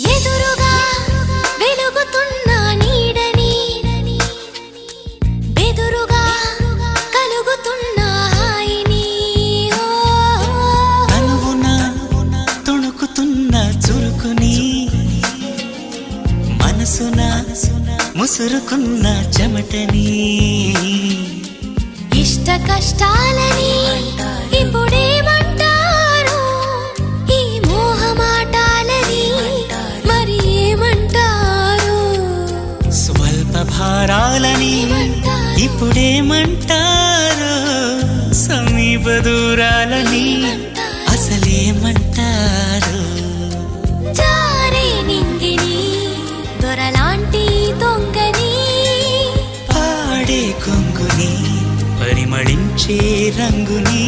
ఎదురుగా వెలుగుతున్న నీడని బెదురుగా కలుగుతున్న హాయిని తనువున తుణుకుతున్న చురుకుని మనసున ముసురుకున్న చెమటని ఇష్ట కష్టాలని ఇప్పుడేమంటారు ఈ మోహమాటాలని మరి ఏమంటారు స్వల్ప భారాలని ఇప్పుడేమంటారు సమీప దూరాలని అసలేమంటారు జారే నింగిని దొరలాంటి దొంగని పాడే కొంగుని పరిమళించే రంగుని